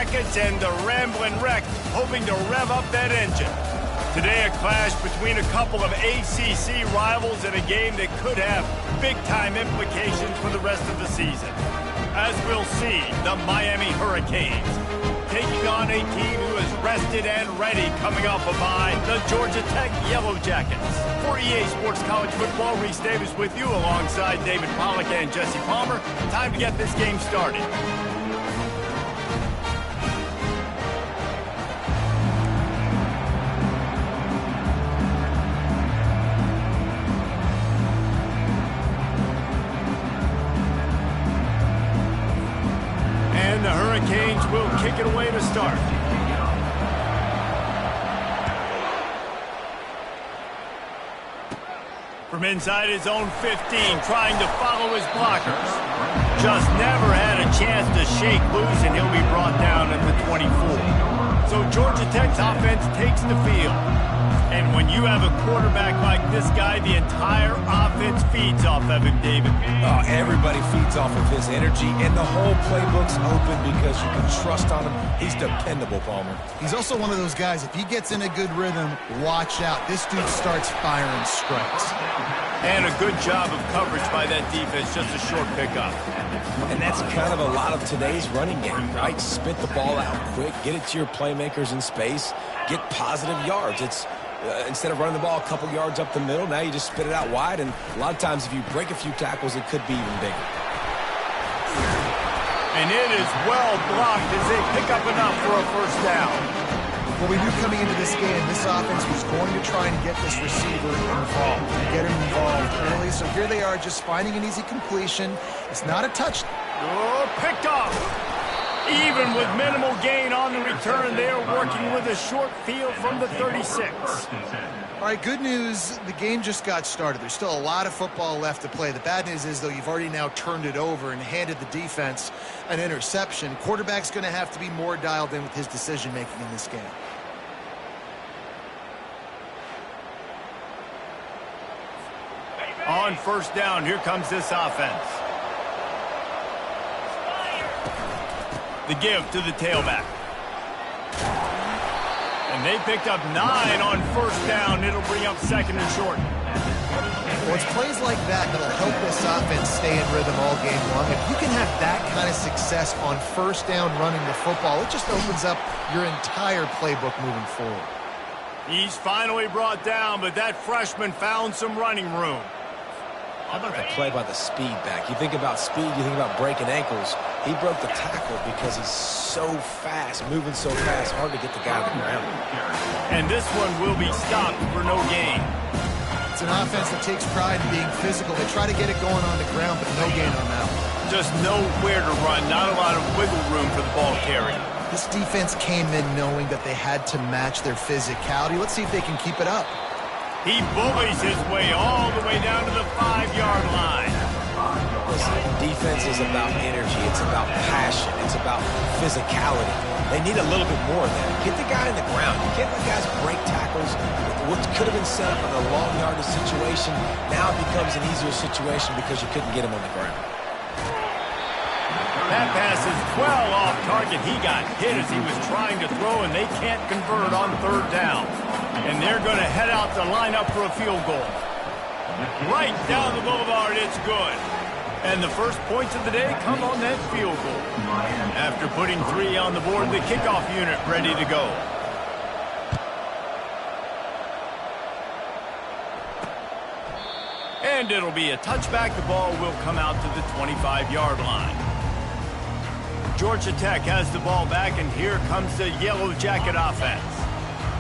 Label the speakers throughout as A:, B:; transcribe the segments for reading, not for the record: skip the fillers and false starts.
A: Jackets and the Ramblin' Wreck hoping to rev up that engine. Today a clash between a couple of ACC rivals in a game that could have big-time implications for the rest of the season. As we'll see, the Miami Hurricanes taking on a team who is rested and ready coming off a bye, the Georgia Tech Yellow Jackets. For EA Sports College Football, Reese Davis with you alongside David Pollack and Jesse Palmer. Time to get this game started. And the Hurricanes will kick it away to start. From inside his own 15, trying to follow his blockers. Just never had a chance to shake loose, and he'll be brought down at the 24. So Georgia Tech's offense takes the field. And when you have a quarterback like this guy, the entire offense feeds off of him, David.
B: Oh, everybody feeds off of his energy, and the whole playbook's open because you can trust on him. He's dependable, Palmer.
C: He's also one of those guys, if he gets in a good rhythm, watch out. This dude starts firing strikes.
A: And a good job of coverage by that defense, just a short pickup.
B: And that's kind of a lot of today's running game, right? Spit the ball out quick, get it to your playmakers in space, get positive yards. It's instead of running the ball a couple yards up the middle, now you just spit it out wide, and a lot of times if you break a few tackles, it could be even bigger.
A: And it is well blocked as they pick up enough for a first down.
C: Well, we knew coming into this game, this offense was going to try and get this receiver involved, get him involved early. So here they are just finding an easy completion. It's not a touchdown.
A: Oh, picked off. Even with minimal gain on the return, they are working with a short field from the 36.
C: All right, good news, the game just got started. There's still a lot of football left to play. The bad news is, though, you've already now turned it over and handed the defense an interception. Quarterback's going to have to be more dialed in with his decision-making in this game.
A: On first down, here comes this offense. The give to the tailback. And they picked up 9 on first down. It'll bring up second and short.
C: Well, it's plays like that that'll help this offense stay in rhythm all game long. If you can have that kind of success on first down running the football, it just opens up your entire playbook moving forward.
A: He's finally brought down, but that freshman found some running room.
B: How about the play by the speed back? You think about speed, you think about breaking ankles. He broke the tackle because he's so fast, moving so fast, hard to get the guy on the ground.
A: And this one will be stopped for no gain.
C: It's an offense that takes pride in being physical. They try to get it going on the ground, but no gain on that one.
A: Just nowhere to run, not a lot of wiggle room for the ball carrier.
C: This defense came in knowing that they had to match their physicality. Let's see if they can keep it up.
A: He bullies his way all the way down to the 5-yard line.
B: Listen, defense is about energy. It's about passion. It's about physicality. They need a little bit more of that. Get the guy in the ground. You can't let guys break tackles. What could have been set up in a long yardage situation, now it becomes an easier situation because you couldn't get him on the ground.
A: That pass is well off target. He got hit as he was trying to throw, and they can't convert on third down. And they're going to head out to line up for a field goal. Right down the boulevard, it's good. And the first points of the day come on that field goal. After putting 3 on the board, the kickoff unit ready to go. And it'll be a touchback. The ball will come out to the 25-yard line. Georgia Tech has the ball back, and here comes the Yellow Jacket offense.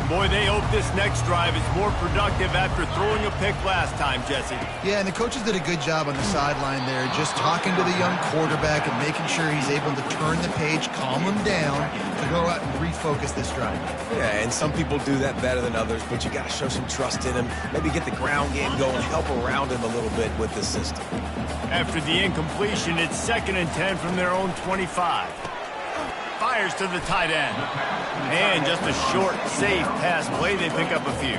A: Boy, they hope this next drive is more productive after throwing a pick last time, Jesse.
C: Yeah, and the coaches did a good job on the sideline there, just talking to the young quarterback and making sure he's able to turn the page, calm him down, to go out and refocus this drive.
B: Yeah, and some people do that better than others, but you got to show some trust in him. Maybe get the ground game going, help around him a little bit with the system.
A: After the incompletion, it's 2nd and 10 from their own 25. Fire Fires to the tight end. And just a short, safe pass play. They pick up a few.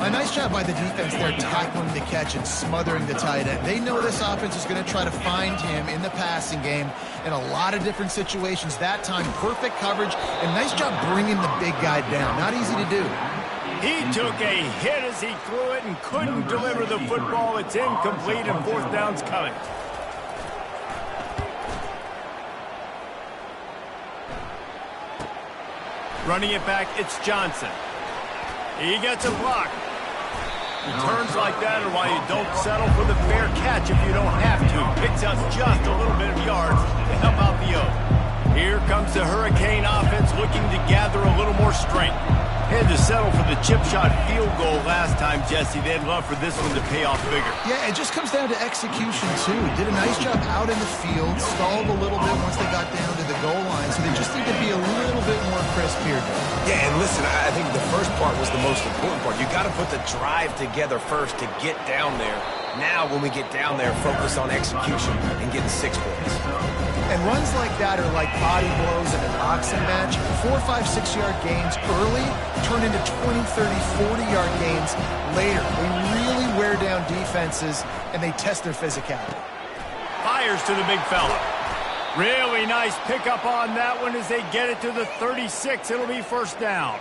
C: A nice job by the defense there, tackling the catch and smothering the tight end. They know this offense is going to try to find him in the passing game in a lot of different situations. That time, perfect coverage, and nice job bringing the big guy down. Not easy to do.
A: He took a hit as he threw it and couldn't deliver the football. It's incomplete, and fourth down's coming. Running it back, it's Johnson. He gets a block. Returns like that are why you don't settle for the fair catch if you don't have to. Picks up just a little bit of yards to help out the O. Here comes the Hurricane offense looking to gather a little more strength. Had to settle for the chip shot field goal last time, Jesse. They'd love for this one to pay off bigger.
C: Yeah, it just comes down to execution, too. Did a nice job out in the field, stalled a little bit once they got down to the goal line, so they just need to be a little bit more crisp here.
B: Yeah, and listen, I think the first part was the most important part. You got to put the drive together first to get down there. Now, when we get down there, focus on execution and getting 6 points.
C: And runs like that are like body blows in an boxing match. 4, 5, 6-yard gains early turn into 20, 30, 40-yard gains later. They really wear down defenses, and they test their physicality.
A: Fires to the big fella. Really nice pickup on that one as they get it to the 36. It'll be first down.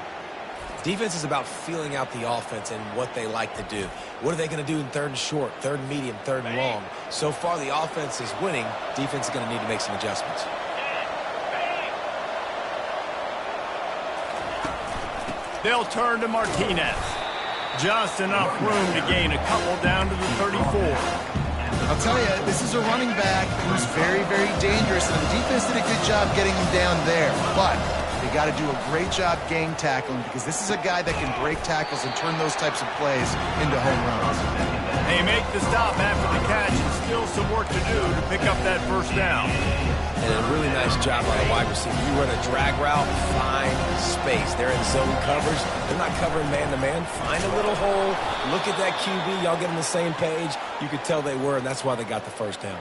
B: Defense is about feeling out the offense and what they like to do. What are they going to do in third and short, third and medium, third and long? So far, the offense is winning. Defense is going to need to make some adjustments.
A: They'll turn to Martinez. Just enough room to gain a couple down to the 34.
C: I'll tell you, this is a running back who's very, very dangerous, and the defense did a good job getting him down there. But they got to do a great job gang tackling because this is a guy that can break tackles and turn those types of plays into home runs.
A: They make the stop after the catch and still some work to do to pick up that first down.
B: And a really nice job by the wide receiver. You run a drag route, find space. They're in zone coverage. They're not covering man-to-man. Find a little hole. Look at that QB. Y'all get on the same page. You could tell they were, and that's why they got the first down.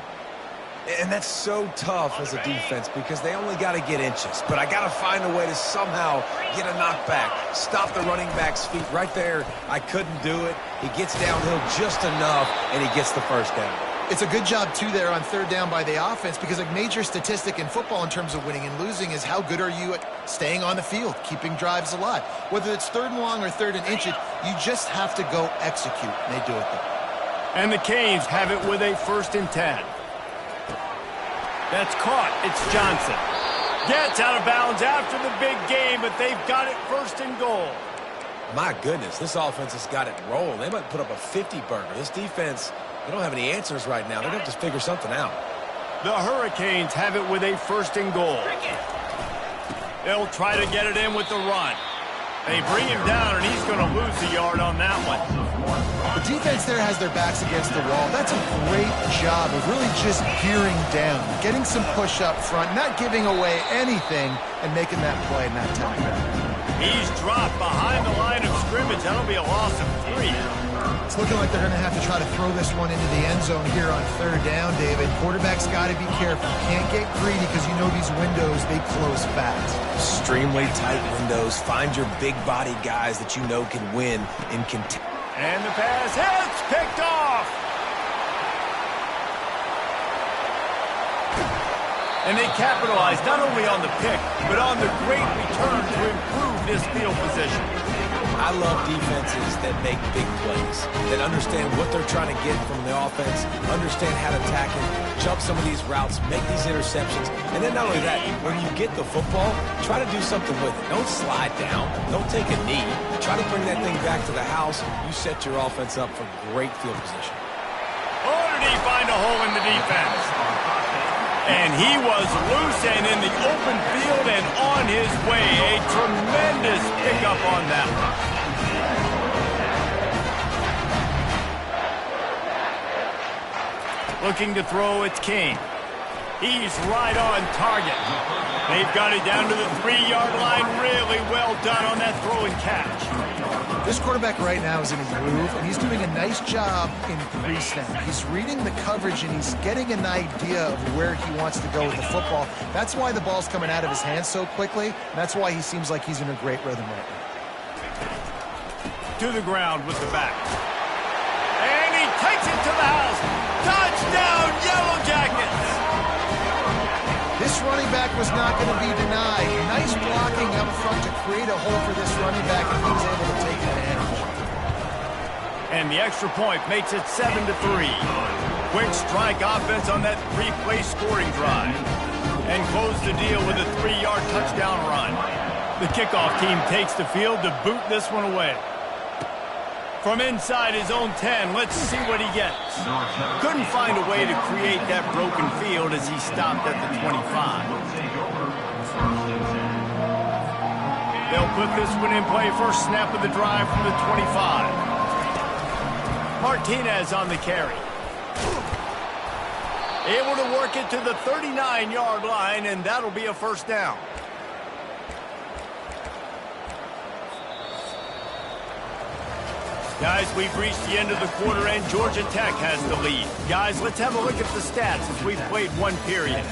B: And that's so tough as a defense because they only got to get inches. But I got to find a way to somehow get a knockback, stop the running back's feet. Right there, I couldn't do it. He gets downhill just enough, and he gets the first down.
C: It's a good job, too, there on third down by the offense because a major statistic in football in terms of winning and losing is how good are you at staying on the field, keeping drives alive. Whether it's third and long or third and inches, you just have to go execute, and they do it there.
A: And the Canes have it with a 1st and 10. That's caught. It's Johnson. Gets out of bounds after the big game, but they've got it 1st and goal.
B: My goodness, this offense has got it rolling. They might put up a 50-burger. This defense, they don't have any answers right now. They're going to have to figure something out.
A: The Hurricanes have it with a 1st and goal. They'll try to get it in with the run. They bring him down, and he's going to lose a yard on that one.
C: The defense there has their backs against the wall. That's a great job of really just gearing down, getting some push up front, not giving away anything, and making that play in that time.
A: He's dropped behind the line of scrimmage. That'll be a loss of 3.
C: It's looking like they're going to have to try to throw this one into the end zone here on third down, David. Quarterback's got to be careful. Can't get greedy because you know these windows, they close fast.
B: Extremely tight windows. Find your big-body guys that you know can win in contention.
A: And the pass hits, picked off. And they capitalized not only on the pick, but on the great return to improve this field position.
B: I love defenses that make big plays, that understand what they're trying to get from the offense, understand how to attack it, jump some of these routes, make these interceptions, and then not only that, when you get the football, try to do something with it. Don't slide down. Don't take a knee. Try to bring that thing back to the house. You set your offense up for great field position.
A: Oh, did he find a hole in the defense? And he was loose and in the open field and on his way. A tremendous pickup on that one. Looking to throw, it's King. He's right on target. They've got it down to the 3-yard line. Really well done on that throw and catch.
C: This quarterback right now is in a groove, and he's doing a nice job in pre-snap. He's reading the coverage, and he's getting an idea of where he wants to go with the football. That's why the ball's coming out of his hands so quickly, and that's why he seems like he's in a great rhythm right now.
A: To the ground with the back. And he takes it to the house. Touchdown, Yellow Jackets!
C: This running back was not going to be denied. Nice blocking up front to create a hole for this running back, and he was able to take advantage.
A: And the extra point makes it 7-3. Quick strike offense on that 3-play scoring drive. And close the deal with a 3-yard touchdown run. The kickoff team takes the field to boot this one away. From inside his own 10, let's see what he gets. Couldn't find a way to create that broken field as he stopped at the 25. They'll put this one in play. First snap of the drive from the 25. Martinez on the carry. Able to work it to the 39-yard line, and that'll be a first down. Guys, we've reached the end of the quarter, and Georgia Tech has the lead. Guys, let's have a look at the stats as we've played one period.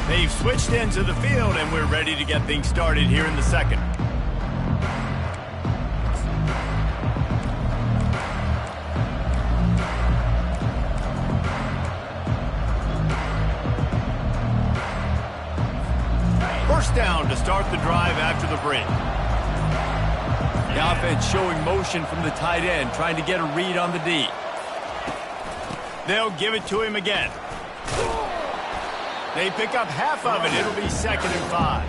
A: They've switched into the field, and we're ready to get things started here in the second. Down to start the drive after the break. The offense showing motion from the tight end, trying to get a read on the D. They'll give it to him again. They pick up half of it. It'll be 2nd and 5.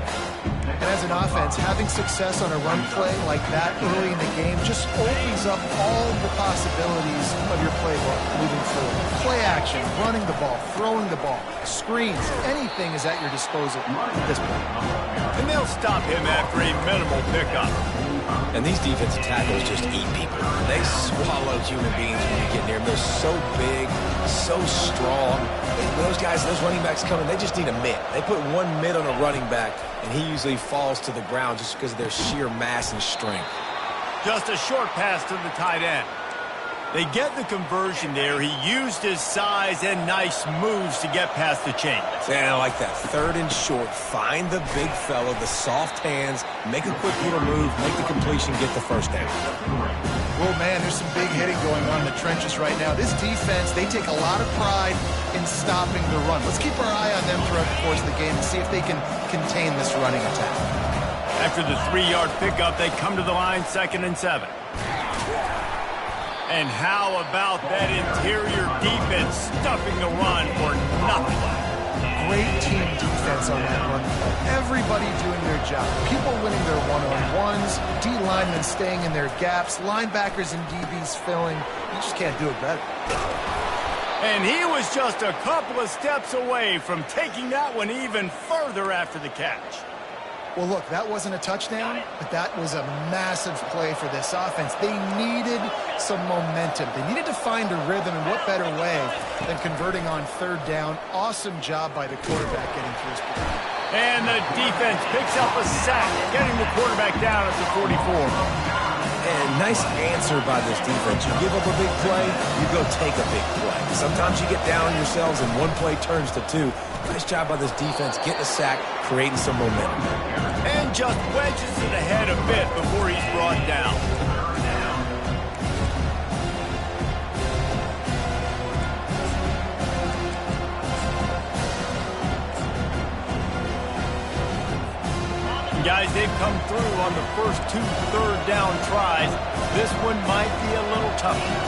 C: And as an offense, having success on a run play like that early in the game just opens up all the possibilities of your playbook moving forward. Play action, running the ball, throwing the ball, screens, anything is at your disposal at this point.
A: And they'll stop him after a minimal pickup.
B: And these defensive tackles just eat people. They swallow human beings when you get near them. They're so big, so strong. Those guys, those running backs coming, they just need a mitt. They put one mitt on a running back, and he usually falls to the ground just because of their sheer mass and strength.
A: Just a short pass to the tight end. They get the conversion there. He used his size and nice moves to get past the chains.
B: Yeah, I like that. 3rd and short. Find the big fella, the soft hands, make a quick little move, make the completion, get the first down.
C: Well, man, there's some big hitting going on in the trenches right now. This defense, they take a lot of pride in stopping the run. Let's keep our eye on them throughout the course of the game and see if they can contain this running attack.
A: After the 3-yard pickup, they come to the line, 2nd and 7. And how about that interior defense stuffing the run for nothing?
C: Great team defense on that run play. Everybody doing their job. People winning their one-on-ones, D linemen staying in their gaps, linebackers and DBs filling. You just can't do it better.
A: And he was just a couple of steps away from taking that one even further after the catch.
C: Well, look, that wasn't a touchdown, but that was a massive play for this offense. They needed some momentum. They needed to find a rhythm, and what better way than converting on 3rd down. Awesome job by the quarterback getting through his play.
A: And the defense picks up a sack, getting the quarterback down at the 44.
B: And nice answer by this defense. You give up a big play, you go take a big play. Sometimes you get down on yourselves and one play turns to 2. Nice job by this defense, getting a sack, creating some momentum.
A: And just wedges it ahead a bit before he's brought down. Guys, they've come through on the first 2 third down tries. This one might be a little tougher.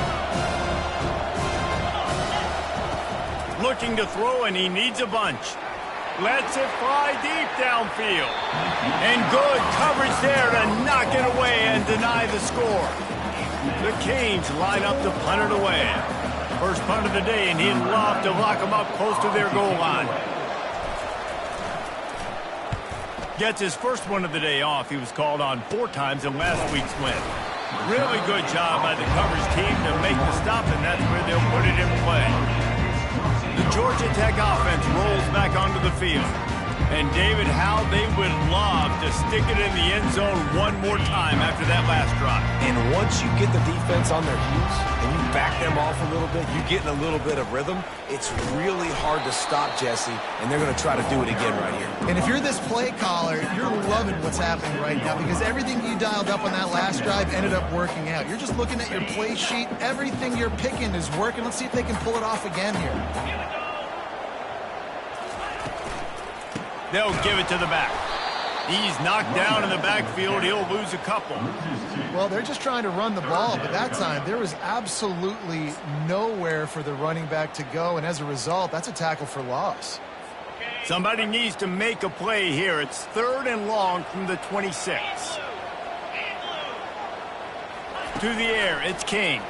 A: Looking to throw, and he needs a bunch. Lets it fly deep downfield. And good coverage there to knock it away and deny the score. The Canes line up to punt it away. First punt of the day, and he'd love to lock them up close to their goal line. Gets his first one of the day off. He was called on 4 times in last week's win. Really good job by the coverage team to make the stop, and that's where they'll put it in play. The Georgia Tech offense rolls back onto the field. And, David, how they would love to stick it in the end zone one more time after that last drive.
B: And once you get the defense on their heels and you back them off a little bit, you get in a little bit of rhythm, it's really hard to stop, Jesse, and they're going to try to do it again right here.
C: And if you're this play caller, you're loving what's happening right now because everything you dialed up on that last drive ended up working out. You're just looking at your play sheet. Everything you're picking is working. Let's see if they can pull it off again here.
A: They'll give it to the back. He's knocked down in the backfield. He'll lose a couple.
C: Well, they're just trying to run the ball, but that time there was absolutely nowhere for the running back to go, and as a result, that's a tackle for loss.
A: Somebody needs to make a play here. It's 3rd and long from the 26. To the air, it's King.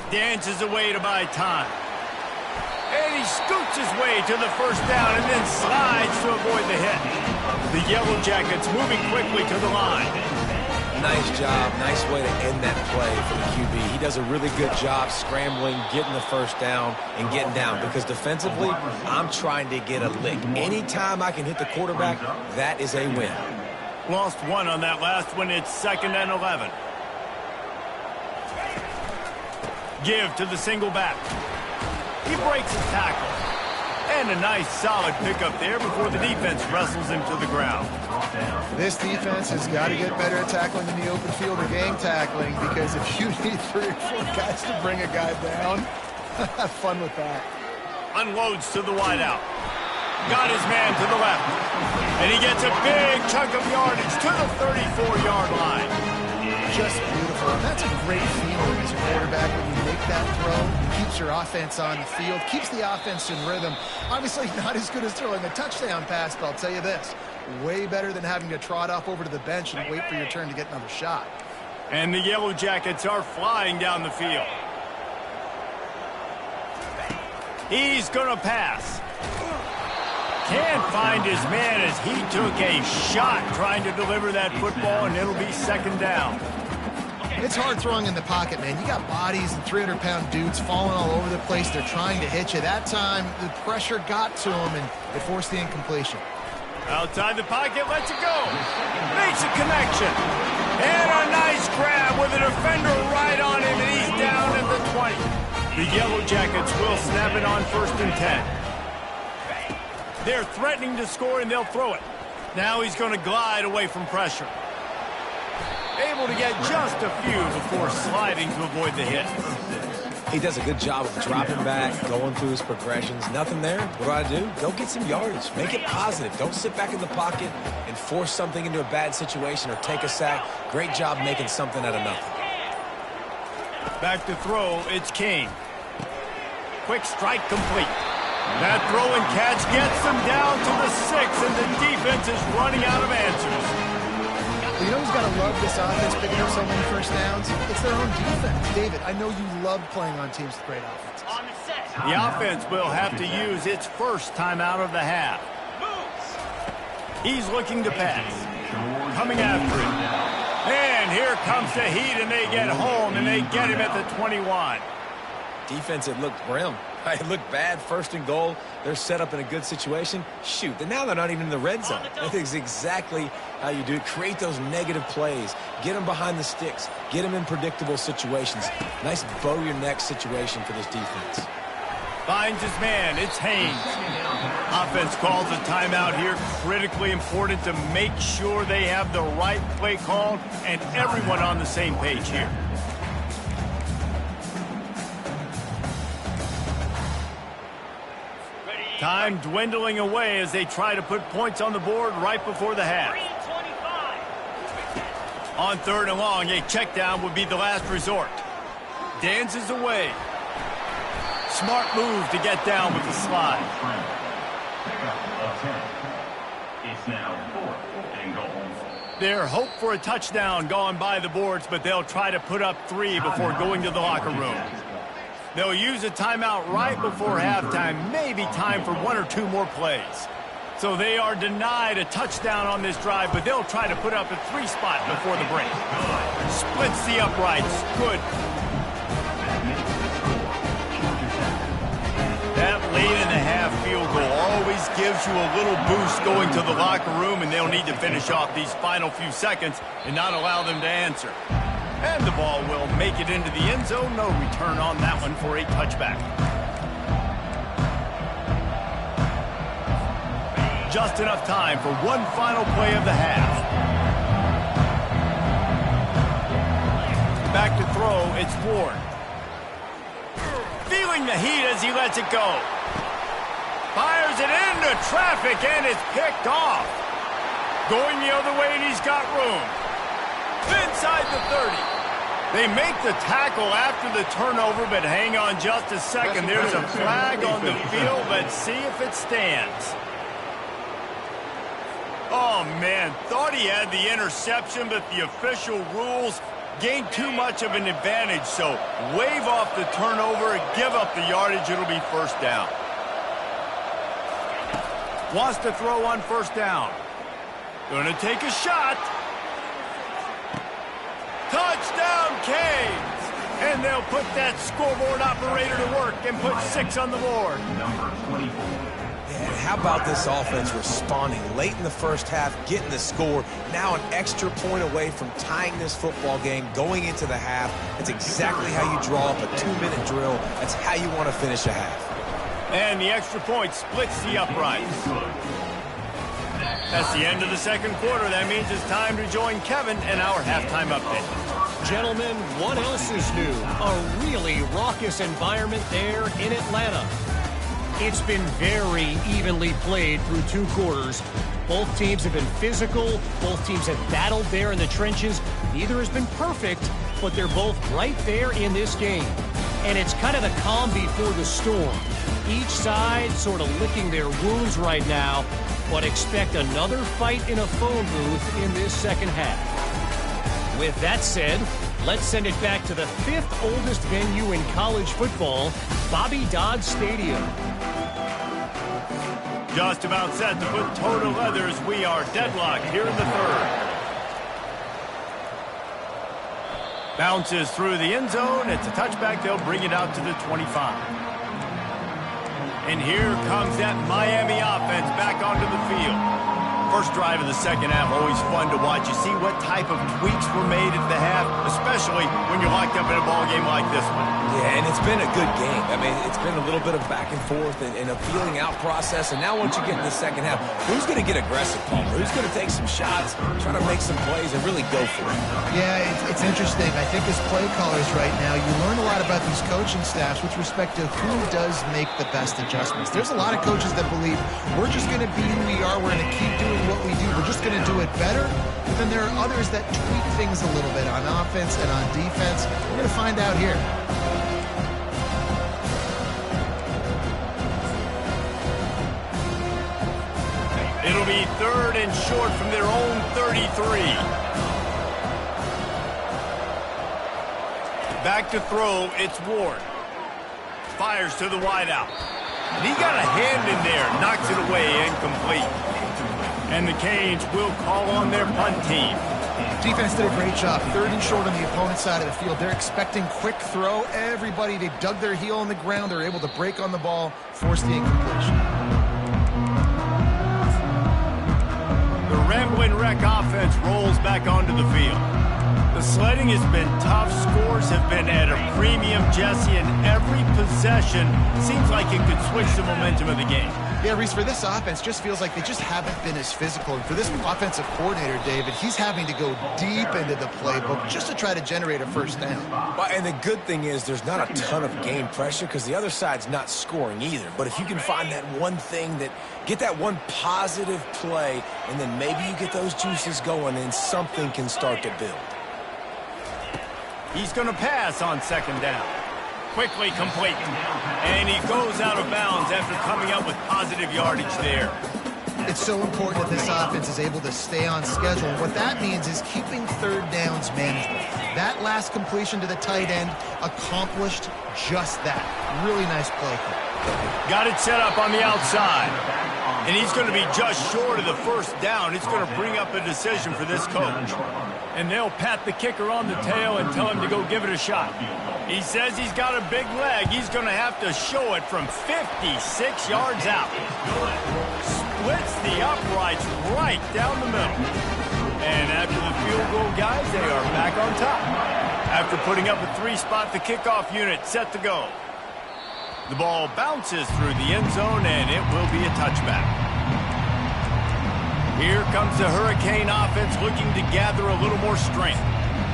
A: Dances away to buy time. And he scoots his way to the first down and then slides to avoid the hit. The Yellow Jackets moving quickly to the line.
B: Nice job. Nice way to end that play for the QB. He does a really good job scrambling, getting the first down, and getting down. Because defensively, I'm trying to get a lick. Anytime I can hit the quarterback, that is a win.
A: Lost one on that last one. It's 2nd and 11. Give to the single back. He breaks his tackle. And a nice solid pickup there before the defense wrestles him to the ground.
C: This defense has got to get better at tackling in the open field or game tackling because if you need 3 or 4 guys to bring a guy down, have fun with that.
A: Unloads to the wideout. Got his man to the left. And he gets a big chunk of yardage to the 34-yard line.
C: Just beautiful. And that's a great feeling as a quarterback when you make that throw. It keeps your offense on the field, keeps the offense in rhythm. Obviously not as good as throwing a touchdown pass, but I'll tell you this, way better than having to trot off over to the bench and wait for your turn to get another shot.
A: And the Yellow Jackets are flying down the field. He's going to pass. Can't find his man as he took a shot trying to deliver that football, and it'll be 2nd down.
C: It's hard throwing in the pocket, man. You got bodies and 300-pound dudes falling all over the place. They're trying to hit you. That time, the pressure got to him, and it forced the incompletion.
A: Outside the pocket, lets it go. Makes a connection. And a nice grab with a defender right on him, and he's down at the 20. The Yellow Jackets will snap it on 1st and 10. They're threatening to score, and they'll throw it. Now he's going to glide away from pressure. Able to get just a few before sliding to avoid the hit.
B: He does a good job of dropping back, going through his progressions. Nothing there. What do? Go get some yardage. Make it positive. Don't sit back in the pocket and force something into a bad situation or take a sack. Great job making something out of nothing.
A: Back to throw, it's King. Quick strike complete. That throw and catch gets them down to the 6, and the defense is running out of answers.
C: Well, you know who's got to love this offense picking up so many first downs? It's their own defense. David, I know you love playing on teams with great offenses.
A: The offense will have to use its first timeout of the half. He's looking to pass. Coming after him. And here comes the heat, and they get home, and they get him at the 21.
B: Defense, it looked grim. It looked bad, 1st and goal. They're set up in a good situation. Shoot, and now they're not even in the red zone. That is exactly how you do it. Create those negative plays. Get them behind the sticks. Get them in predictable situations. Nice bow-your-neck situation for this defense.
A: Finds his man. It's Haynes. Offense calls a timeout here. Critically important to make sure they have the right play called and everyone on the same page here. Time dwindling away as they try to put points on the board right before the half. On 3rd and long, a check down would be the last resort. Dances away. Smart move to get down with the slide. Their hope for a touchdown gone by the boards, but they'll try to put up 3 before going to the locker room. They'll use a timeout right before halftime. Maybe time for 1 or 2 more plays. So they are denied a touchdown on this drive, but they'll try to put up a 3-spot before the break. Splits the uprights. Good. That late-in-the-half field goal always gives you a little boost going to the locker room, and they'll need to finish off these final few seconds and not allow them to answer. And the ball will make it into the end zone. No return on that one for a touchback. Just enough time for one final play of the half. Back to throw, it's Ward. Feeling the heat as he lets it go. Fires it into traffic and it's picked off. Going the other way and he's got room. Inside the 30. They make the tackle after the turnover, but hang on just a second. There's a flag on the field. Let's see if it stands. Oh, man, thought he had the interception, but the official rules gained too much of an advantage, so wave off the turnover and give up the yardage. It'll be first down. Wants to throw on first down. Gonna take a shot. Touchdown, Canes! And they'll put that scoreboard operator to work and put 6 on the board.
B: Number 24. And how about this offense responding late in the first half, getting the score, now an extra point away from tying this football game, going into the half. That's exactly how you draw up a 2-minute drill. That's how you want to finish a half.
A: And the extra point splits the uprights. That's the end of the second quarter. That means it's time to join Kevin in our halftime update.
D: Gentlemen, what else is new? A really raucous environment there in Atlanta. It's been very evenly played through 2 quarters. Both teams have been physical. Both teams have battled there in the trenches. Neither has been perfect, but they're both right there in this game. And it's kind of the calm before the storm. Each side sort of licking their wounds right now, but expect another fight in a phone booth in this second half. With that said, let's send it back to the 5th oldest venue in college football, Bobby Dodd Stadium.
A: Just about set to put toe to leather as we are deadlocked here in the third. Bounces through the end zone. It's a touchback. They'll bring it out to the 25. And here comes that Miami offense back onto the field. First drive of the second half, always fun to watch. You see what type of tweaks were made at the half, especially when you're locked up in a ball game like this one.
B: Yeah, and it's been a good game. I mean, it's been a little bit of back and forth and a feeling out process. And now once you get in the second half, who's going to get aggressive, Palmer? Who's going to take some shots, try to make some plays, and really go for it?
C: Yeah, it's interesting. I think as play callers right now, you learn a lot about these coaching staffs with respect to who does make the best adjustments. There's a lot of coaches that believe we're just going to be who we are. We're going to keep doing what we do. We're just going to do it better. But then there are others that tweak things a little bit on offense and on defense. We're going to find out here.
A: It'll be 3rd and short from their own 33. Back to throw, it's Ward. Fires to the wideout. And he got a hand in there, knocks it away, incomplete. And the Canes will call on their punt team.
C: Defense did a great job. 3rd and short on the opponent's side of the field. They're expecting quick throw. Everybody, they dug their heel on the ground. They're able to break on the ball, force the incompletion.
A: The Rambling Wreck offense rolls back onto the field. The sledding has been tough. Scores have been at a premium, Jesse, and every possession seems like it could switch the momentum of the game.
C: Yeah, Reese, for this offense, just feels like they just haven't been as physical. And for this offensive coordinator, David, he's having to go deep into the playbook just to try to generate a first down.
B: Well, and the good thing is there's not a ton of game pressure because the other side's not scoring either. But if you can find that one thing that, get that one positive play, and then maybe you get those juices going and something can start to build.
A: He's going to pass on second down. Quickly complete. And he goes out of bounds after coming up with positive yardage there.
C: It's so important that this offense is able to stay on schedule. And what that means is keeping 3rd downs manageable. That last completion to the tight end accomplished just that. Really nice play.
A: Got it set up on the outside. And he's going to be just short of the first down. It's going to bring up a decision for this coach.
D: And they'll pat the kicker on the tail and tell him to go give it a shot.
A: He says he's got a big leg. He's going to have to show it from 56 yards out. Splits the uprights right down the middle. And after the field goal, guys, they are back on top. After putting up a 3-spot, the kickoff unit set to go. The ball bounces through the end zone, and it will be a touchback. Here comes the Hurricane offense looking to gather a little more strength.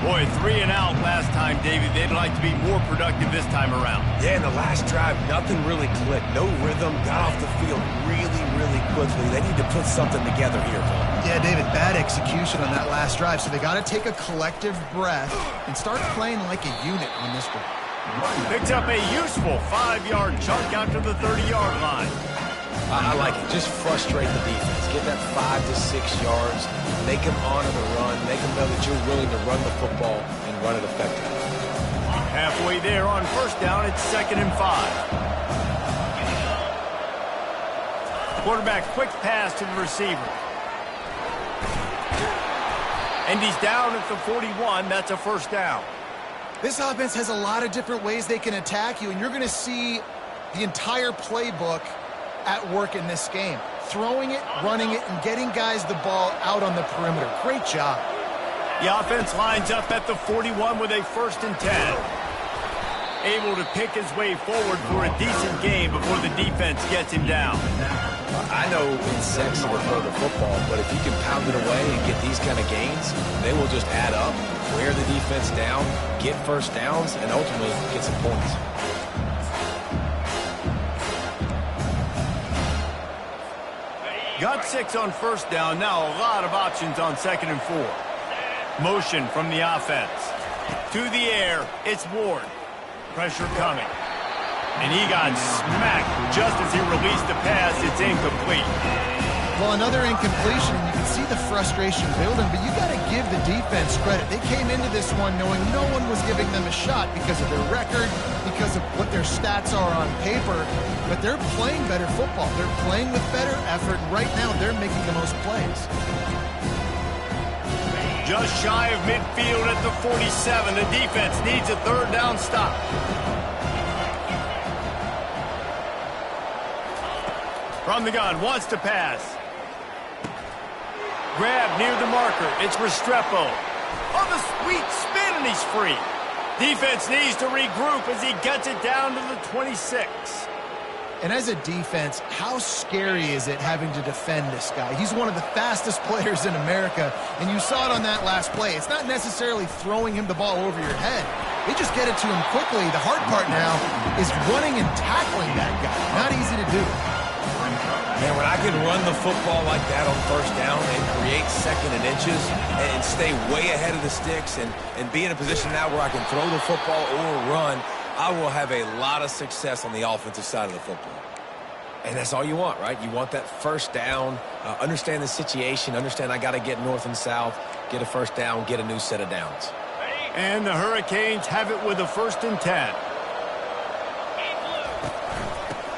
A: Boy, 3 and out last time, David. They'd like to be more productive this time around.
B: Yeah, in the last drive, nothing really clicked. No rhythm, got off the field really, really quickly. They need to put something together here, Paul.
C: Yeah, David, bad execution on that last drive, so they got to take a collective breath and start playing like a unit on this one.
A: Picks up a useful 5-yard chunk out to the 30-yard line.
B: I like it. Just frustrate the defense. Get that 5 to 6 yards. Make them honor the run. Make them know that you're willing to run the football and run it effectively.
A: Halfway there on first down, it's 2nd and 5. Quarterback quick pass to the receiver. And he's down at the 41. That's a first down.
C: This offense has a lot of different ways they can attack you, and you're going to see the entire playbook at work in this game. Throwing it, running it, and getting guys the ball out on the perimeter. Great job.
A: The offense lines up at the 41 with a 1st and 10. Able to pick his way forward for a decent game before the defense gets him down.
B: I know it's sexy to throw the football, but if you can pound it away and get these kind of gains, they will just add up, wear the defense down, get first downs, and ultimately get some points.
A: Got 6 on first down. Now a lot of options on 2nd and 4. Motion from the offense. To the air, it's Ward. Pressure coming. And he got smacked just as he released the pass. It's incomplete.
C: Well, another incompletion. You can see the frustration building, but you got to give the defense credit. They came into this one knowing no one was giving them a shot because of their record, because of what their stats are on paper, but they're playing better football. They're playing with better effort. Right now, they're making the most plays.
A: Just shy of midfield at the 47. The defense needs a 3rd down stop. From the gun, wants to pass. Grab near the marker. It's Restrepo. On the sweet spin, and he's free. Defense needs to regroup as he gets it down to the 26.
C: And as a defense, how scary is it having to defend this guy? He's one of the fastest players in America, and you saw it on that last play. It's not necessarily throwing him the ball over your head. They just get it to him quickly. The hard part now is running and tackling that guy. Not easy to do.
B: Man, when I can run the football like that on first down and create 2nd and inches and stay way ahead of the sticks and be in a position now where I can throw the football or run, I will have a lot of success on the offensive side of the football. And that's all you want, right? You want that first down, understand the situation, understand I got to get north and south, get a first down, get a new set of downs.
A: And the Hurricanes have it with a 1st and 10.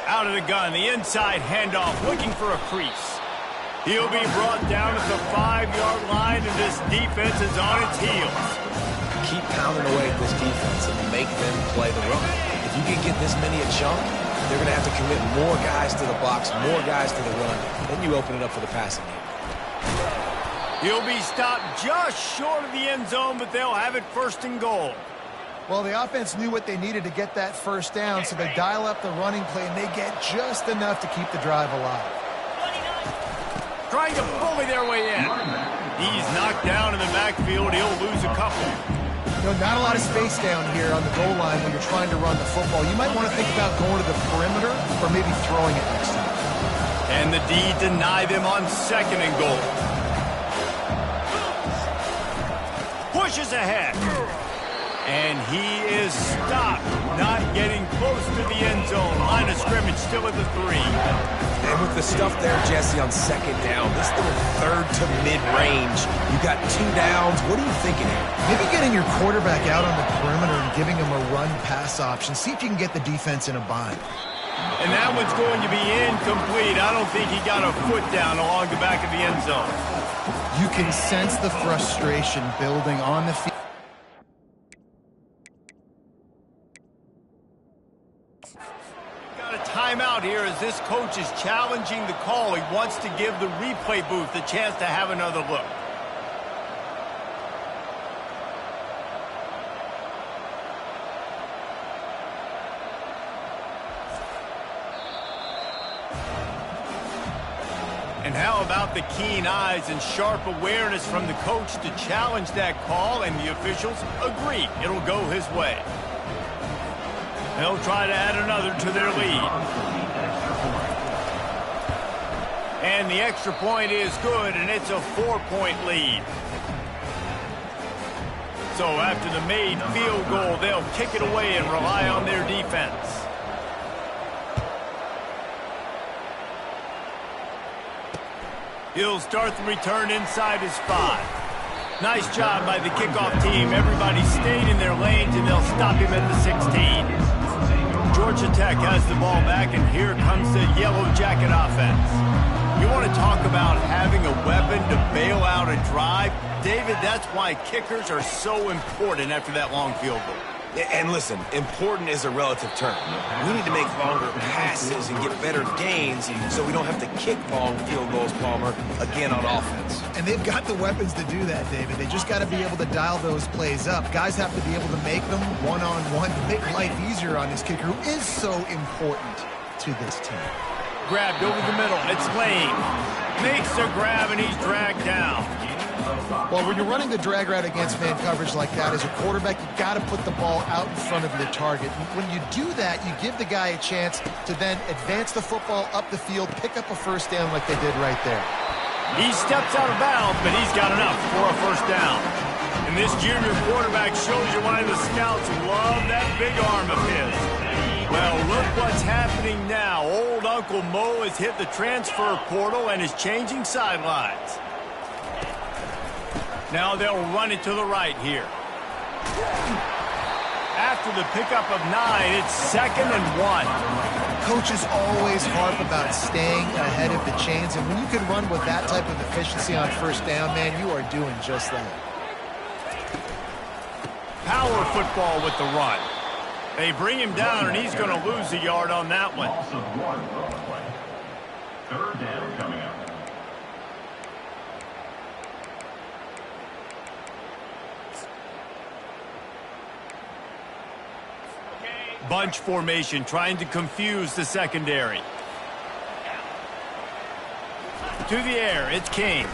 A: Out of the gun, the inside handoff, looking for a crease. He'll be brought down at the 5-yard line, and this defense is on its heels.
B: Keep pounding away at this defense and make them play the run. If you can get this many a chunk, they're going to have to commit more guys to the box, more guys to the run. Then you open it up for the passing game.
A: He'll be stopped just short of the end zone, but they'll have it 1st and goal.
C: Well, the offense knew what they needed to get that first down, so they dial up the running play, and they get just enough to keep the drive alive.
A: Trying to bully their way in. He's knocked down in the backfield. He'll lose a couple.
C: You know, not a lot of space down here on the goal line when you're trying to run the football. You might want to think about going to the perimeter or maybe throwing it next time.
A: And the D deny them on 2nd and goal. Pushes ahead. And he is stopped, not getting close to the end zone. Line of scrimmage still at the 3.
B: And with the stuff there, Jesse, on 2nd down, this little 3rd to mid-range, you got 2 downs. What are you thinking here?
C: Maybe getting your quarterback out on the perimeter and giving him a run-pass option. See if you can get the defense in a bind.
A: And that one's going to be incomplete. I don't think he got a foot down along the back of the end zone.
C: You can sense the frustration building on the field.
A: Got a timeout here as this coach is challenging the call. He wants to give the replay booth a chance to have another look. And how about the keen eyes and sharp awareness from the coach to challenge that call, and the officials agree it'll go his way. They'll try to add another to their lead. And the extra point is good, and it's a 4-point lead. So after the made field goal, they'll kick it away and rely on their defense. He'll start the return inside his 5. Nice job by the kickoff team. Everybody stayed in their lanes, and they'll stop him at the 16. Georgia Tech has the ball back, and here comes the Yellow Jacket offense. You want to talk about having a weapon to bail out a drive? David, that's why kickers are so important after that long field goal.
B: And listen, important is a relative term. We need to make longer passes and get better gains so we don't have to kick long field goals, Palmer, again on offense.
C: And they've got the weapons to do that, David. They just got to be able to dial those plays up. Guys have to be able to make them one-on-one to make life easier on this kicker, who is so important to this team.
A: Grabbed over the middle. It's Lane. Makes the grab, and he's dragged down.
C: Well, when you're running the drag route against man coverage like that, as a quarterback, you got to put the ball out in front of your target. When you do that, you give the guy a chance to then advance the football up the field, pick up a first down like they did right there.
A: He steps out of bounds, but he's got enough for a first down. And this junior quarterback shows you why the scouts love that big arm of his. Well, look what's happening now. Old Uncle Mo has hit the transfer portal and is changing sidelines. Now they'll run it to the right here. After the pickup of 9, it's 2nd and 1.
C: Coaches always harp about staying ahead of the chains, and when you can run with that type of efficiency on first down, man, you are doing just that.
A: Power football with the run. They bring him down, and he's going to lose a yard on that one.
E: Third down coming up.
A: Bunch formation, trying to confuse the secondary. To the air, it's King.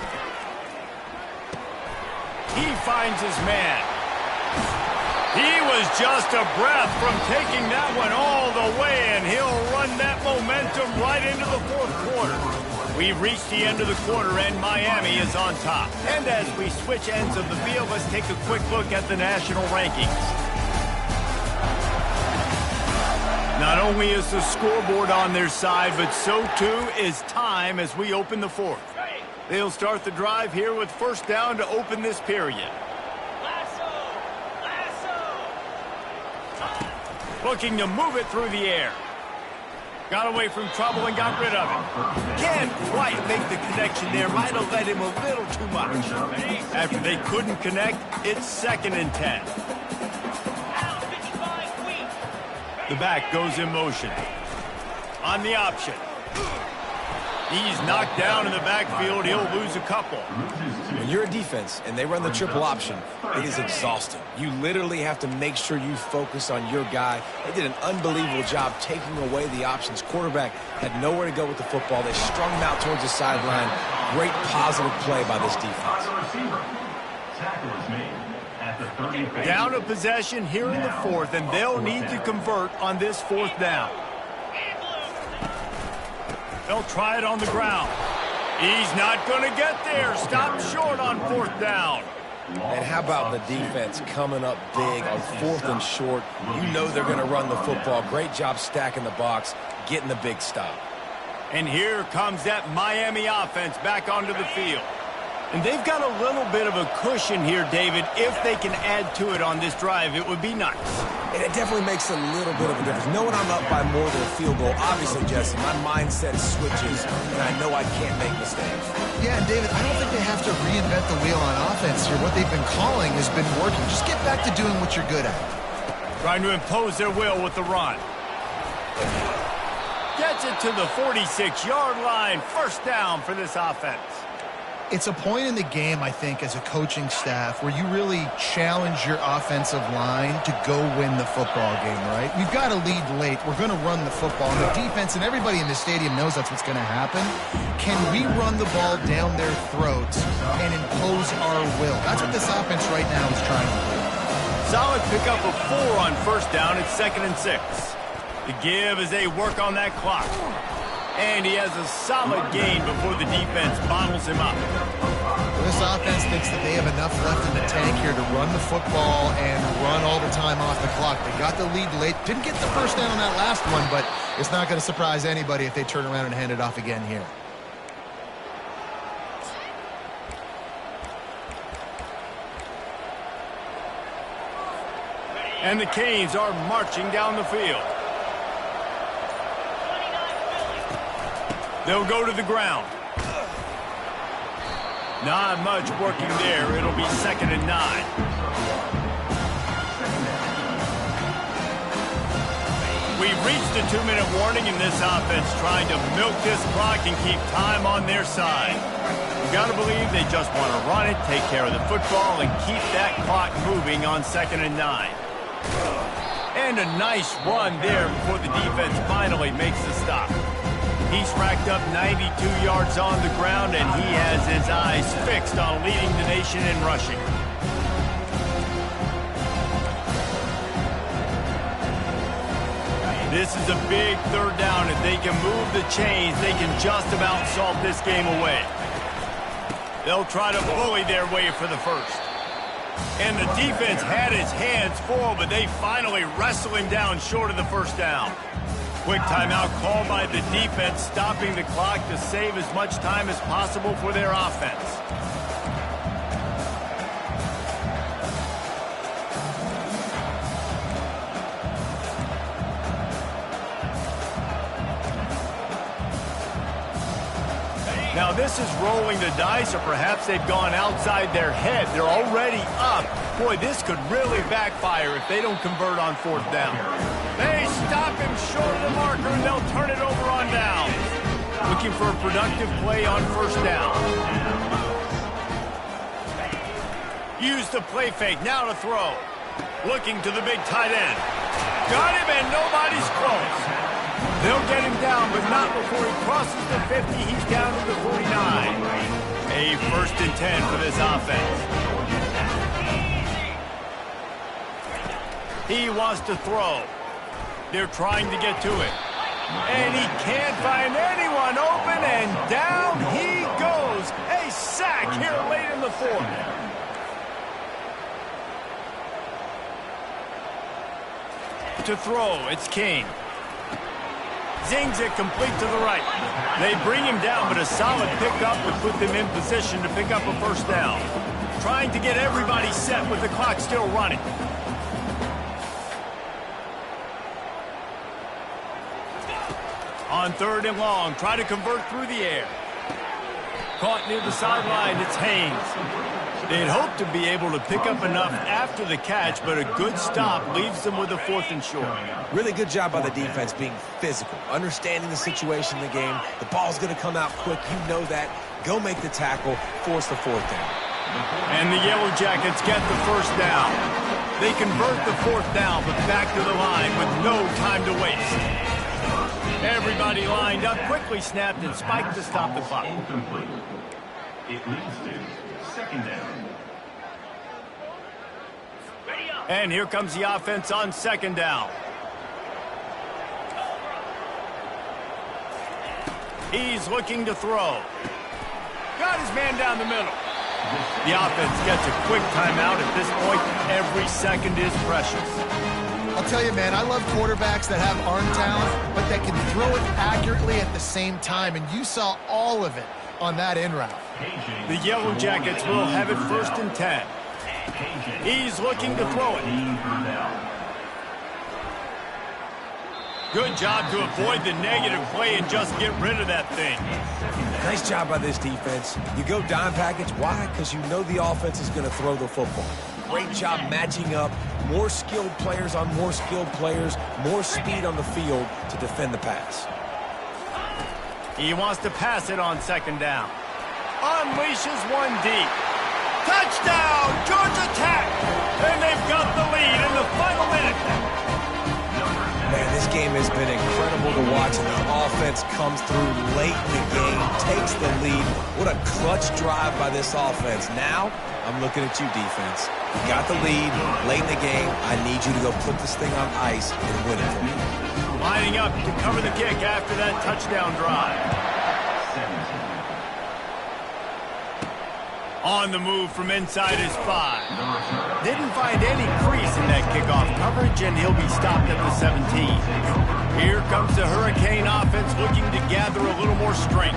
A: He finds his man. He was just a breath from taking that one all the way, and he'll run that momentum right into the fourth quarter. We've reached the end of the quarter, and Miami is on top. And as we switch ends of the field, let's take a quick look at the national rankings. Not only is the scoreboard on their side, but so too is time as we open the fourth. They'll start the drive here with first down to open this period. Looking to move it through the air. Got away from trouble and got rid of it. Can't quite make the connection there. Might have led him a little too much. After they couldn't connect, it's 2nd and 10. The back goes in motion. On the option. He's knocked down in the backfield. He'll lose a couple.
B: When you're a defense and they run the triple option, it is exhausting. You literally have to make sure you focus on your guy. They did an unbelievable job taking away the options. Quarterback had nowhere to go with the football. They strung him out towards the sideline. Great positive play by this defense.
E: Tackle is made.
A: Down a possession here in the fourth, and they'll need to convert on this fourth down. They'll try it on the ground. He's not going to get there. Stop short on fourth down.
B: And how about the defense coming up big on 4th and short? You know they're going to run the football. Great job stacking the box, getting the big stop.
A: And here comes that Miami offense back onto the field. And they've got a little bit of a cushion here, David. If they can add to it on this drive, it would be nice.
B: And it definitely makes a little bit of a difference. Knowing I'm up by more than a field goal, obviously, Jesse, my mindset switches, and I know I can't make mistakes.
C: Yeah, and David, I don't think they have to reinvent the wheel on offense here. What they've been calling has been working. Just get back to doing what you're good at.
A: Trying to impose their will with the run. Gets it to the 46-yard line. First down for this offense.
C: It's a point in the game, I think, as a coaching staff where you really challenge your offensive line to go win the football game, right? We've got to lead late. We're going to run the football. And the defense and everybody in the stadium knows that's what's going to happen. Can we run the ball down their throats and impose our will? That's what this offense right now is trying to do.
A: Solid pickup of 4 on first down. It's 2nd and 6. The give as they work on that clock. And he has a solid gain before the defense bottles him up.
C: This offense thinks that they have enough left in the tank here to run the football and run all the time off the clock. They got the lead late. Didn't get the first down on that last one, but it's not going to surprise anybody if they turn around and hand it off again here.
A: And the Canes are marching down the field. They'll go to the ground. Not much working there. It'll be 2nd and 9. We've reached a 2-minute warning in this offense, trying to milk this clock and keep time on their side. You've got to believe they just want to run it, take care of the football, and keep that clock moving on 2nd and 9. And a nice run there before the defense finally makes the stop. He's racked up 92 yards on the ground, and he has his eyes fixed on leading the nation in rushing. This is a big 3rd down. If they can move the chains, they can just about salt this game away. They'll try to bully their way for the first. And the defense had his hands full, but they finally wrestle him down short of the first down. Quick timeout called by the defense, stopping the clock to save as much time as possible for their offense. Now this is rolling the dice, or perhaps they've gone outside their head. They're already up. Boy, this could really backfire if they don't convert on 4th down. They stop him short of the marker, and they'll turn it over on down. Looking for a productive play on 1st down. Use the play fake, now to throw. Looking to the big tight end. Got him, and nobody's close. They'll get him down, but not before he crosses the 50. He's down to the 49. A 1st and 10 for this offense. He wants to throw. They're trying to get to it. And he can't find anyone open, and down he goes. A sack here late in the 4th. To throw, it's King. Zings it complete to the right. They bring him down, but a solid pickup to put them in position to pick up a 1st down. Trying to get everybody set with the clock still running. On 3rd and long, try to convert through the air. Caught near the sideline, it's Haynes. They'd hoped to be able to pick up enough after the catch, but a good stop leaves them with a 4th and short.
B: Really good job by the defense being physical, understanding the situation in the game. The ball's going to come out quick. You know that. Go make the tackle, force the 4th down.
A: And the Yellow Jackets get the 1st down. They convert the 4th down, but back to the line with no time to waste. Everybody lined up, quickly snapped and spiked to stop the clock.
E: It leads to 2nd down.
A: And here comes the offense on 2nd down. He's looking to throw. Got his man down the middle. The offense gets a quick timeout. At this point, every second is precious.
C: I'll tell you, man, I love quarterbacks that have arm talent, but that can throw it accurately at the same time, and you saw all of it on that in route.
A: The Yellow Jackets will have it 1st and 10. He's looking to throw it. Good job to avoid the negative play and just get rid of that thing.
B: Nice job by this defense. You go dime package. Why? Because you know the offense is going to throw the football. Great job matching up. More skilled players on more skilled players. More speed on the field to defend the pass.
A: He wants to pass it on 2nd down. Unleashes one deep. Touchdown, Georgia Tech! And they've got the lead in the final minute.
B: Man, this game has been incredible to watch, and the offense comes through late in the game, takes the lead. What a clutch drive by this offense. Now, I'm looking at you, defense. You got the lead late in the game. I need you to go put this thing on ice and win it for me.
A: Lining up to cover the kick after that touchdown drive. On the move from inside his 5. Didn't find any crease in that kickoff coverage, and he'll be stopped at the 17. Here comes the Hurricane offense looking to gather a little more strength.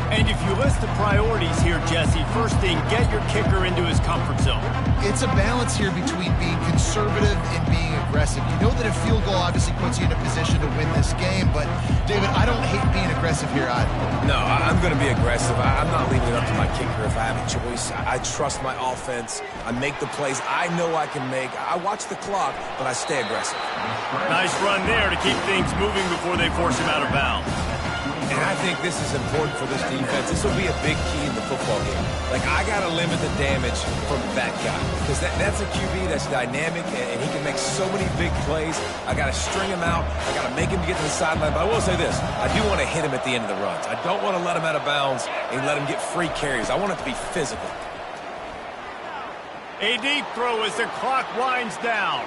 A: And if you list the priorities here, Jesse, first thing, get your kicker into his comfort zone.
C: It's a balance here between being conservative and being aggressive. You know that a field goal obviously puts you in a position to win this game, but, David, I don't hate being aggressive here either.
B: No, I'm going to be aggressive. I'm not leaving it up to my kicker if I have a choice. I trust my offense. I make the plays I know I can make. I watch the clock, but I stay aggressive.
A: Nice run there to keep things moving before they force him out of bounds.
B: And I think this is important for this defense. This will be a big key in the football game. Like, I got to limit the damage from that guy. Because that's a QB that's dynamic, and he can make so many big plays. I got to string him out. I got to make him get to the sideline. But I will say this. I do want to hit him at the end of the runs. I don't want to let him out of bounds and let him get free carries. I want it to be physical.
A: A deep throw as the clock winds down.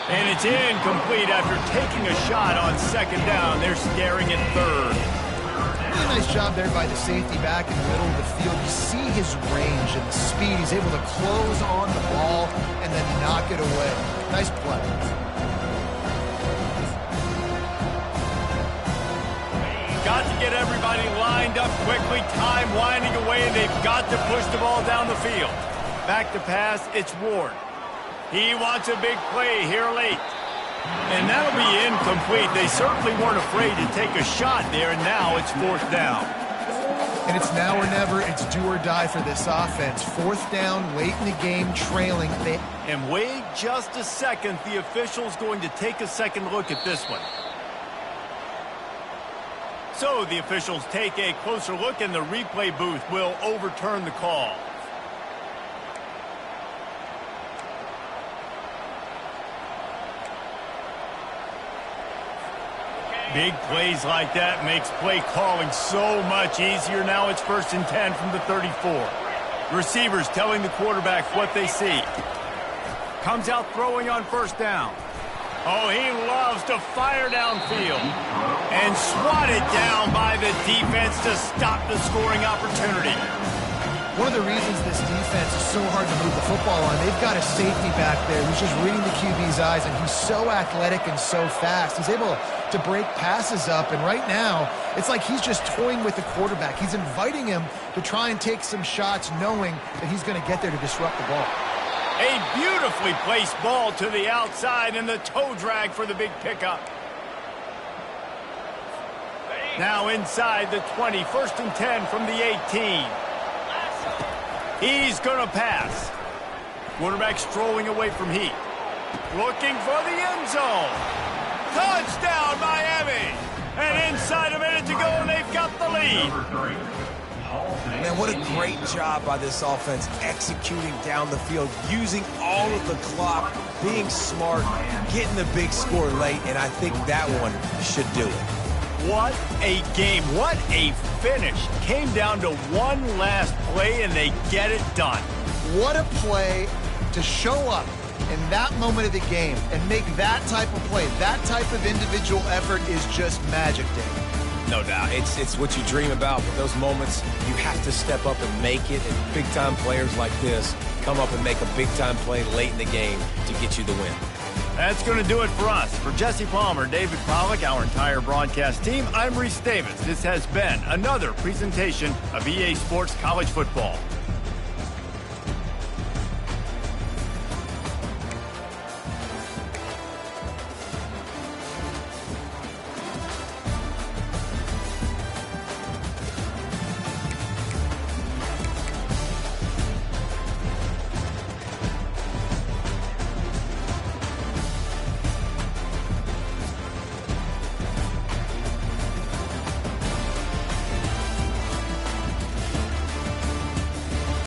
A: And it's incomplete after taking a shot on 2nd down. They're staring at 3rd.
C: Really nice job there by the safety back in the middle of the field. You see his range and the speed. He's able to close on the ball and then knock it away. Nice play.
A: Got to get everybody lined up quickly. Time winding away, and they've got to push the ball down the field. Back to pass, it's Ward. He wants a big play here late. And that'll be incomplete. They certainly weren't afraid to take a shot there, and now it's 4th down.
C: And it's now or never. It's do or die for this offense. 4th down, late in the game, trailing.
A: And wait just a second. The official's going to take a second look at this one. So the officials take a closer look, and the replay booth will overturn the call. Big plays like that makes play calling so much easier. Now it's 1st and 10 from the 34. Receivers telling the quarterback what they see. Comes out throwing on 1st down. Oh, he loves to fire downfield. And swatted down by the defense to stop the scoring opportunity.
C: One of the reasons this defense is so hard to move the football on, they've got a safety back there who's just reading the QB's eyes, and he's so athletic and so fast. He's able to break passes up, and right now, it's like he's just toying with the quarterback. He's inviting him to try and take some shots, knowing that he's going to get there to disrupt the ball.
A: A beautifully placed ball to the outside, and the toe drag for the big pickup. Now inside the 20, 1st and 10 from the 18. He's going to pass. Quarterback strolling away from Heat. Looking for the end zone. Touchdown, Miami. And inside a minute to go, and they've got the lead.
B: Man, what a great job by this offense executing down the field, using all of the clock, being smart, getting the big score late, and I think that one should do it.
A: What a game. What a finish. Came down to one last play, and they get it done.
C: What a play to show up in that moment of the game and make that type of play. That type of individual effort is just magic, Dave.
B: No doubt. It's what you dream about, but those moments, you have to step up and make it, and big-time players like this come up and make a big-time play late in the game to get you the win.
A: That's going to do it for us. For Jesse Palmer, David Pollack, our entire broadcast team, I'm Reese Davis. This has been another presentation of EA Sports College Football.